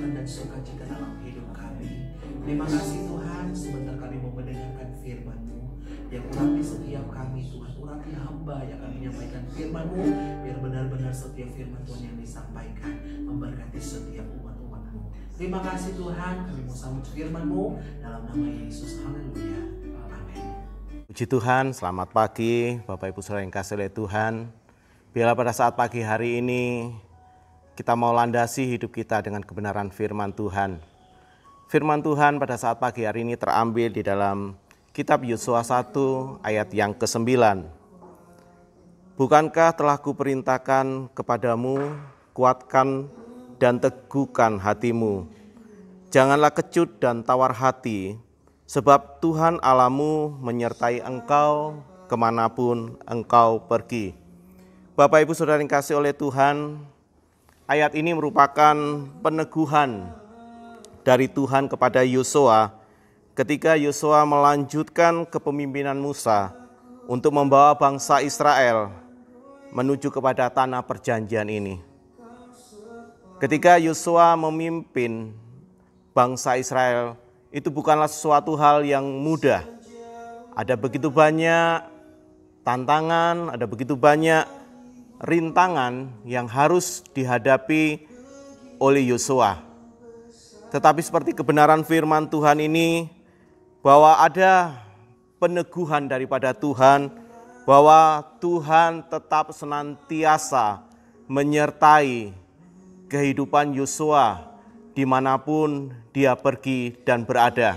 kebaikan dan sukacita dalam hidup kami. Terima kasih Tuhan, sebentar kami mau mendengarkan firman-Mu yang urapi setiap kami Tuhan. Urapi hamba yang akan menyampaikan firman-Mu, biar benar-benar setiap firman Tuhan yang disampaikan memberkati setiap umat-umat-Mu. Terima kasih Tuhan, kami mau sambut firman-Mu dalam nama Yesus. Haleluya. Amin. Puji Tuhan, selamat pagi Bapak Ibu Saudara yang kasih oleh Tuhan. Biarlah pada saat pagi hari ini kita mau landasi hidup kita dengan kebenaran firman Tuhan. Firman Tuhan pada saat pagi hari ini terambil di dalam kitab Yosua 1 ayat yang ke-9. Bukankah telah kuperintahkan kepadamu, kuatkan dan teguhkan hatimu. Janganlah kecut dan tawar hati, sebab Tuhan Allahmu menyertai engkau kemanapun engkau pergi. Bapak Ibu Saudara yang kasih oleh Tuhan, ayat ini merupakan peneguhan dari Tuhan kepada Yosua ketika Yosua melanjutkan kepemimpinan Musa untuk membawa bangsa Israel menuju kepada tanah perjanjian ini. Ketika Yosua memimpin bangsa Israel, itu bukanlah sesuatu hal yang mudah. Ada begitu banyak tantangan, ada begitu banyak rintangan yang harus dihadapi oleh Yosua. Tetapi seperti kebenaran firman Tuhan ini, bahwa ada peneguhan daripada Tuhan, bahwa Tuhan tetap senantiasa menyertai kehidupan Yosua dimanapun dia pergi dan berada.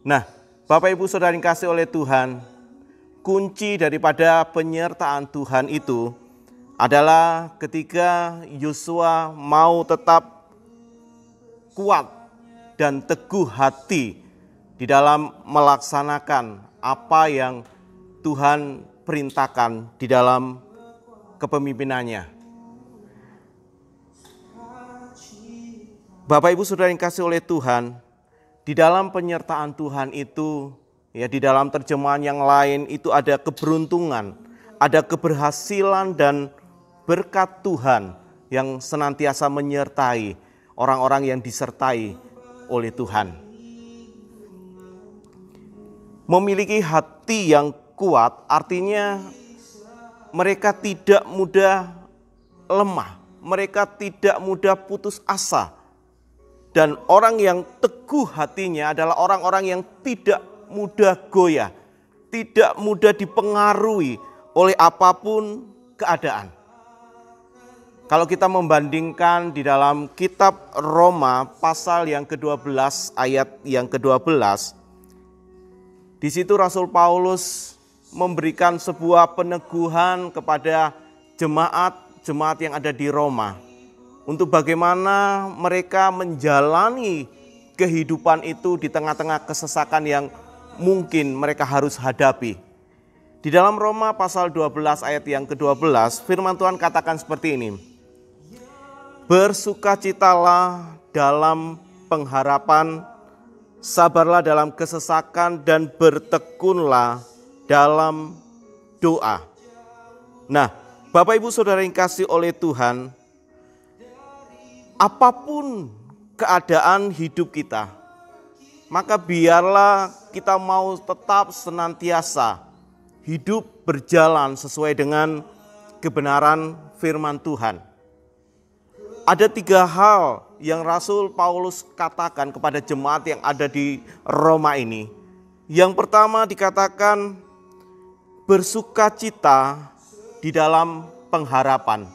Nah, Bapak Ibu Saudara yang kasih oleh Tuhan, kunci daripada penyertaan Tuhan itu adalah ketika Yosua mau tetap kuat dan teguh hati di dalam melaksanakan apa yang Tuhan perintahkan di dalam kepemimpinannya. Bapak Ibu Saudara yang kasih oleh Tuhan, di dalam penyertaan Tuhan itu, ya, di dalam terjemahan yang lain itu ada keberuntungan, ada keberhasilan dan berkat Tuhan yang senantiasa menyertai orang-orang yang disertai oleh Tuhan. Memiliki hati yang kuat artinya mereka tidak mudah lemah, mereka tidak mudah putus asa. Dan orang yang teguh hatinya adalah orang-orang yang tidak mudah goyah, tidak mudah dipengaruhi oleh apapun keadaan. Kalau kita membandingkan di dalam kitab Roma pasal yang ke-12 ayat yang ke-12, di situ Rasul Paulus memberikan sebuah peneguhan kepada jemaat yang ada di Roma untuk bagaimana mereka menjalani kehidupan itu di tengah-tengah kesesakan yang mungkin mereka harus hadapi. Di dalam Roma pasal 12 ayat yang ke-12, firman Tuhan katakan seperti ini. Bersukacitalah dalam pengharapan, sabarlah dalam kesesakan, dan bertekunlah dalam doa. Nah, Bapak Ibu Saudara yang kasih oleh Tuhan, apapun keadaan hidup kita, maka biarlah kita mau tetap senantiasa hidup berjalan sesuai dengan kebenaran firman Tuhan. Ada 3 hal yang Rasul Paulus katakan kepada jemaat yang ada di Roma ini. Yang pertama dikatakan bersukacita di dalam pengharapan.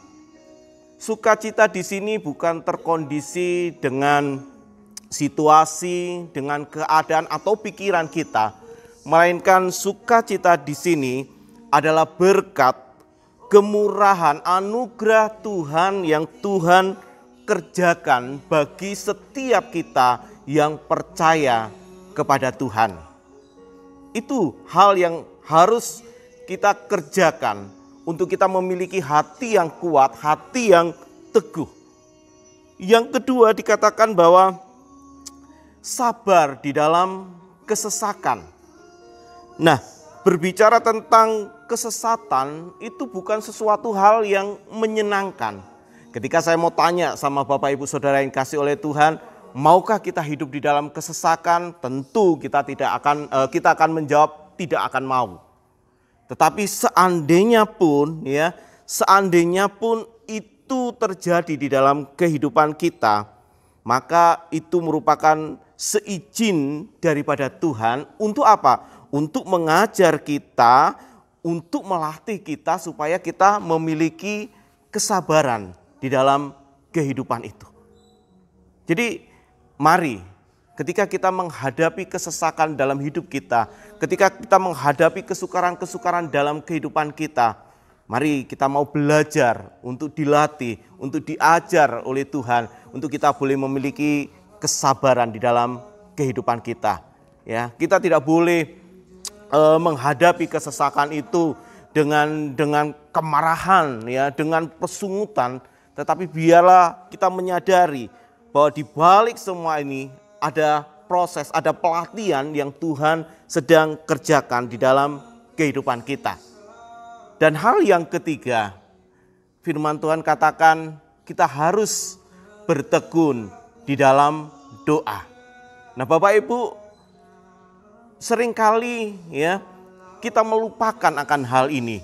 Sukacita di sini bukan terkondisi dengan situasi, dengan keadaan atau pikiran kita, melainkan sukacita di sini adalah berkat, kemurahan, anugerah Tuhan yang Tuhan kerjakan bagi setiap kita yang percaya kepada Tuhan. Itu hal yang harus kita kerjakan untuk kita memiliki hati yang kuat, hati yang teguh. Yang kedua dikatakan bahwa sabar di dalam kesesakan. Nah, berbicara tentang kesesatan itu bukan sesuatu hal yang menyenangkan. Ketika saya mau tanya sama Bapak Ibu Saudara yang kasih oleh Tuhan, maukah kita hidup di dalam kesesakan? Tentu kita akan menjawab tidak akan mau. Tetapi seandainya pun itu terjadi di dalam kehidupan kita, maka itu merupakan seizin daripada Tuhan untuk apa? Untuk mengajar kita, untuk melatih kita supaya kita memiliki kesabaran di dalam kehidupan itu. Jadi mari ketika kita menghadapi kesesakan dalam hidup kita, ketika kita menghadapi kesukaran-kesukaran dalam kehidupan kita, mari kita mau belajar untuk dilatih, untuk diajar oleh Tuhan, untuk kita boleh memiliki kesabaran di dalam kehidupan kita. Ya, kita tidak boleh menghadapi kesesakan itu dengan kemarahan, ya, dengan pesungutan, tetapi biarlah kita menyadari bahwa di balik semua ini ada proses, ada pelatihan yang Tuhan sedang kerjakan di dalam kehidupan kita. Dan hal yang ketiga, firman Tuhan katakan kita harus bertekun di dalam doa. Nah, Bapak Ibu, seringkali ya kita melupakan akan hal ini.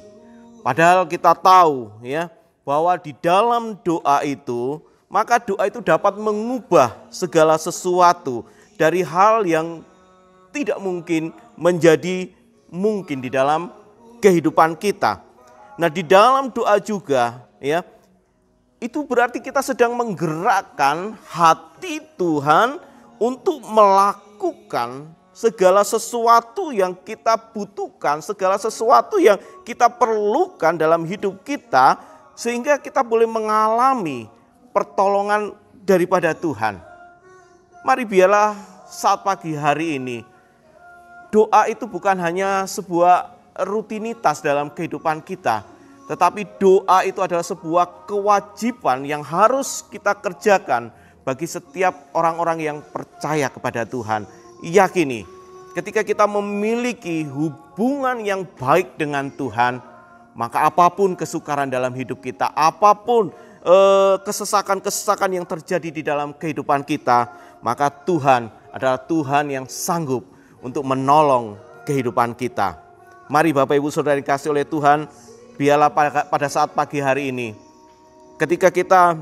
Padahal kita tahu ya bahwa di dalam doa itu, maka doa itu dapat mengubah segala sesuatu dari hal yang tidak mungkin menjadi mungkin di dalam kehidupan kita. Nah, di dalam doa juga ya, itu berarti kita sedang menggerakkan hati Tuhan untuk melakukan segala sesuatu yang kita butuhkan, segala sesuatu yang kita perlukan dalam hidup kita, sehingga kita boleh mengalami pertolongan daripada Tuhan. Mari biarlah saat pagi hari ini, doa itu bukan hanya sebuah rutinitas dalam kehidupan kita, tetapi doa itu adalah sebuah kewajiban yang harus kita kerjakan bagi setiap orang-orang yang percaya kepada Tuhan. Yakini, ketika kita memiliki hubungan yang baik dengan Tuhan, maka apapun kesukaran dalam hidup kita, apapun kesesakan-kesesakan yang terjadi di dalam kehidupan kita, maka Tuhan adalah Tuhan yang sanggup untuk menolong kehidupan kita. Mari Bapak Ibu Saudara dikasih oleh Tuhan, biarlah pada saat pagi hari ini, ketika kita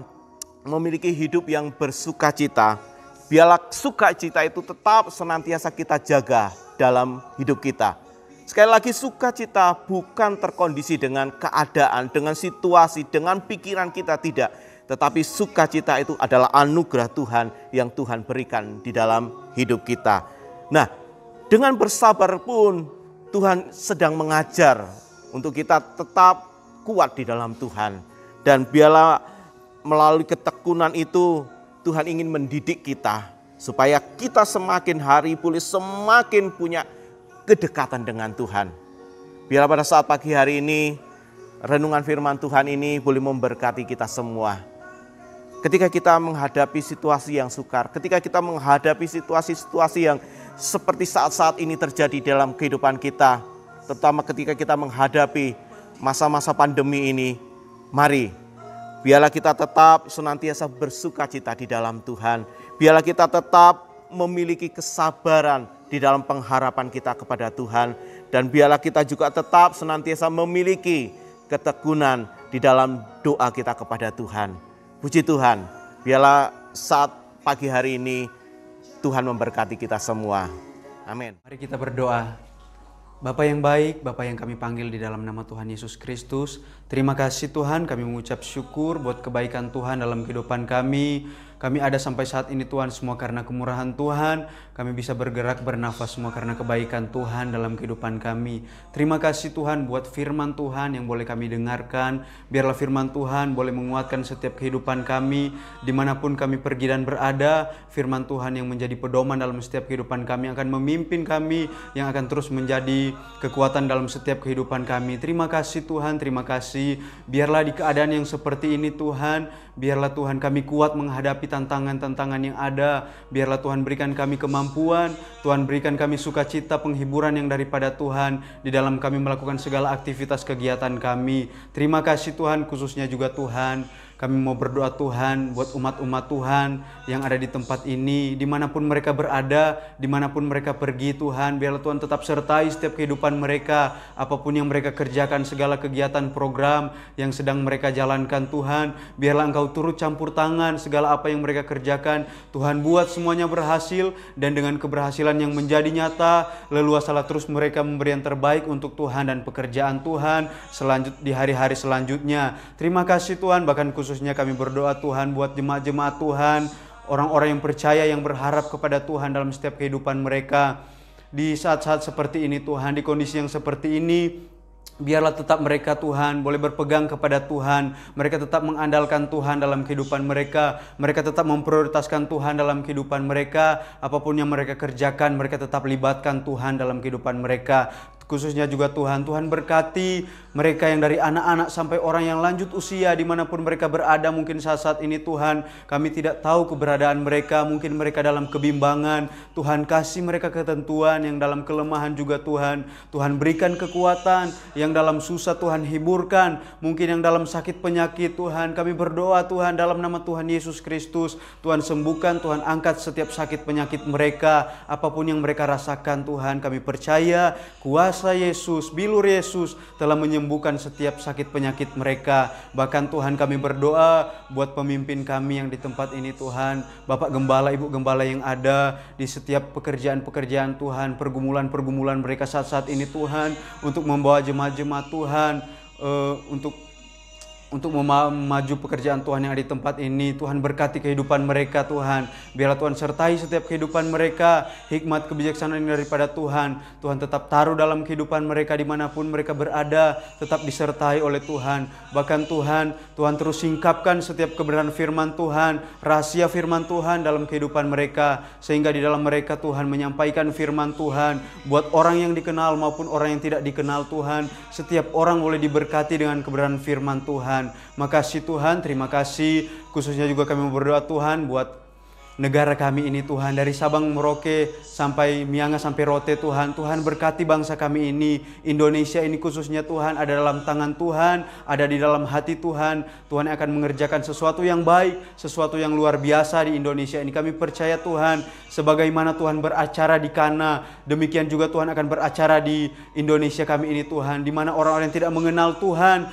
memiliki hidup yang bersukacita, biarlah sukacita itu tetap senantiasa kita jaga dalam hidup kita. Sekali lagi, sukacita bukan terkondisi dengan keadaan, dengan situasi, dengan pikiran kita, tidak. Tetapi sukacita itu adalah anugerah Tuhan yang Tuhan berikan di dalam hidup kita. Nah, dengan bersabar pun Tuhan sedang mengajar untuk kita tetap kuat di dalam Tuhan. Dan biarlah melalui ketekunan itu Tuhan ingin mendidik kita supaya kita semakin hari boleh semakin punya kedekatan dengan Tuhan. Biarlah pada saat pagi hari ini renungan firman Tuhan ini boleh memberkati kita semua. Ketika kita menghadapi situasi yang sukar, ketika kita menghadapi situasi-situasi yang seperti saat-saat ini terjadi dalam kehidupan kita, terutama ketika kita menghadapi masa-masa pandemi ini, mari biarlah kita tetap senantiasa bersukacita di dalam Tuhan. Biarlah kita tetap memiliki kesabaran di dalam pengharapan kita kepada Tuhan. Dan biarlah kita juga tetap senantiasa memiliki ketekunan di dalam doa kita kepada Tuhan. Puji Tuhan, biarlah saat pagi hari ini Tuhan memberkati kita semua. Amin. Mari kita berdoa. Bapa yang baik, Bapa yang kami panggil di dalam nama Tuhan Yesus Kristus, terima kasih Tuhan, kami mengucap syukur buat kebaikan Tuhan dalam kehidupan kami. Kami ada sampai saat ini Tuhan semua karena kemurahan Tuhan. Kami bisa bergerak bernafas semua karena kebaikan Tuhan dalam kehidupan kami. Terima kasih Tuhan buat firman Tuhan yang boleh kami dengarkan. Biarlah firman Tuhan boleh menguatkan setiap kehidupan kami. Dimanapun kami pergi dan berada, firman Tuhan yang menjadi pedoman dalam setiap kehidupan kami akan memimpin kami, yang akan terus menjadi kekuatan dalam setiap kehidupan kami. Terima kasih Tuhan, terima kasih. Biarlah di keadaan yang seperti ini Tuhan, biarlah Tuhan kami kuat menghadapi tantangan-tantangan yang ada. Biarlah Tuhan berikan kami kemampuan, Tuhan berikan kami sukacita, penghiburan yang daripada Tuhan di dalam kami melakukan segala aktivitas kegiatan kami. Terima kasih Tuhan, khususnya juga Tuhan Kami mau berdoa Tuhan buat umat-umat Tuhan yang ada di tempat ini, dimanapun mereka berada, dimanapun mereka pergi Tuhan, biarlah Tuhan tetap sertai setiap kehidupan mereka, apapun yang mereka kerjakan, segala kegiatan program yang sedang mereka jalankan Tuhan, biarlah Engkau turut campur tangan segala apa yang mereka kerjakan. Tuhan, buat semuanya berhasil, dan dengan keberhasilan yang menjadi nyata, leluasalah terus mereka memberi yang terbaik untuk Tuhan dan pekerjaan Tuhan di hari-hari selanjutnya. Terima kasih Tuhan, bahkan khususnya kami berdoa Tuhan buat jemaat-jemaat Tuhan, orang-orang yang percaya, yang berharap kepada Tuhan dalam setiap kehidupan mereka. Di saat-saat seperti ini Tuhan, di kondisi yang seperti ini, biarlah tetap mereka Tuhan boleh berpegang kepada Tuhan. Mereka tetap mengandalkan Tuhan dalam kehidupan mereka. Mereka tetap memprioritaskan Tuhan dalam kehidupan mereka. Apapun yang mereka kerjakan, mereka tetap libatkan Tuhan dalam kehidupan mereka. Khususnya juga Tuhan berkati mereka yang dari anak-anak sampai orang yang lanjut usia, dimanapun mereka berada mungkin saat-saat ini Tuhan. Kami tidak tahu keberadaan mereka, mungkin mereka dalam kebimbangan. Tuhan, kasih mereka ketentuan, yang dalam kelemahan juga Tuhan. Tuhan, berikan kekuatan, yang dalam susah Tuhan hiburkan, mungkin yang dalam sakit penyakit Tuhan. Kami berdoa Tuhan dalam nama Tuhan Yesus Kristus, Tuhan sembuhkan, Tuhan angkat setiap sakit penyakit mereka, apapun yang mereka rasakan Tuhan. Kami percaya kuasa Yesus, bilur Yesus telah menyembuhkan setiap sakit penyakit mereka. Bahkan Tuhan, kami berdoa buat pemimpin kami yang di tempat ini Tuhan, Bapak Gembala, Ibu Gembala yang ada di setiap pekerjaan-pekerjaan Tuhan, pergumulan-pergumulan mereka saat-saat ini Tuhan, untuk membawa jemaat-jemaat Tuhan, untuk memaju pekerjaan Tuhan yang ada di tempat ini. Tuhan, berkati kehidupan mereka Tuhan. Biarlah Tuhan sertai setiap kehidupan mereka. Hikmat kebijaksanaan daripada Tuhan, Tuhan tetap taruh dalam kehidupan mereka dimanapun mereka berada. Tetap disertai oleh Tuhan. Bahkan Tuhan terus singkapkan setiap kebenaran firman Tuhan, rahasia firman Tuhan dalam kehidupan mereka. Sehingga di dalam mereka Tuhan menyampaikan firman Tuhan buat orang yang dikenal maupun orang yang tidak dikenal Tuhan. Setiap orang boleh diberkati dengan kebenaran firman Tuhan. Makasih Tuhan, terima kasih. Khususnya juga kami berdoa Tuhan buat negara kami ini Tuhan, dari Sabang Merauke sampai Mianga sampai Rote Tuhan. Tuhan, berkati bangsa kami ini, Indonesia ini khususnya Tuhan, ada dalam tangan Tuhan, ada di dalam hati Tuhan. Tuhan akan mengerjakan sesuatu yang baik, sesuatu yang luar biasa di Indonesia ini. Kami percaya Tuhan, sebagaimana Tuhan beracara di Kana, demikian juga Tuhan akan beracara di Indonesia kami ini Tuhan, di mana orang-orang yang tidak mengenal Tuhan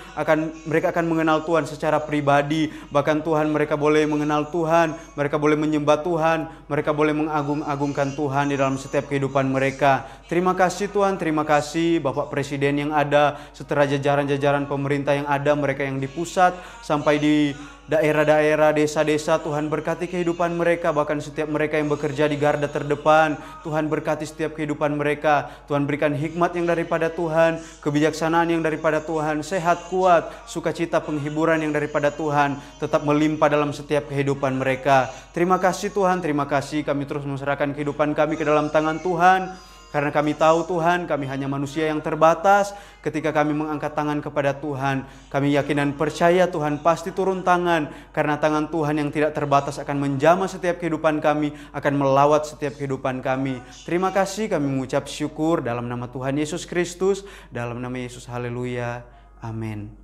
mereka akan mengenal Tuhan secara pribadi. Bahkan Tuhan, mereka boleh mengenal Tuhan, mereka boleh menyembah Tuhan, mereka boleh mengagung-agungkan Tuhan di dalam setiap kehidupan mereka. Terima kasih Tuhan, terima kasih Bapak Presiden yang ada, serta jajaran-jajaran pemerintah yang ada, mereka yang di pusat sampai di daerah-daerah, desa-desa. Tuhan, berkati kehidupan mereka, bahkan setiap mereka yang bekerja di garda terdepan. Tuhan, berkati setiap kehidupan mereka. Tuhan, berikan hikmat yang daripada Tuhan, kebijaksanaan yang daripada Tuhan, sehat, kuat, sukacita, penghiburan yang daripada Tuhan, tetap melimpah dalam setiap kehidupan mereka. Terima kasih Tuhan, terima kasih. Kami terus menyerahkan kehidupan kami ke dalam tangan Tuhan. Karena kami tahu Tuhan, kami hanya manusia yang terbatas. Ketika kami mengangkat tangan kepada Tuhan, kami yakin dan percaya Tuhan pasti turun tangan. Karena tangan Tuhan yang tidak terbatas akan menjamah setiap kehidupan kami, akan melawat setiap kehidupan kami. Terima kasih, kami mengucap syukur dalam nama Tuhan Yesus Kristus. Dalam nama Yesus, haleluya, amin.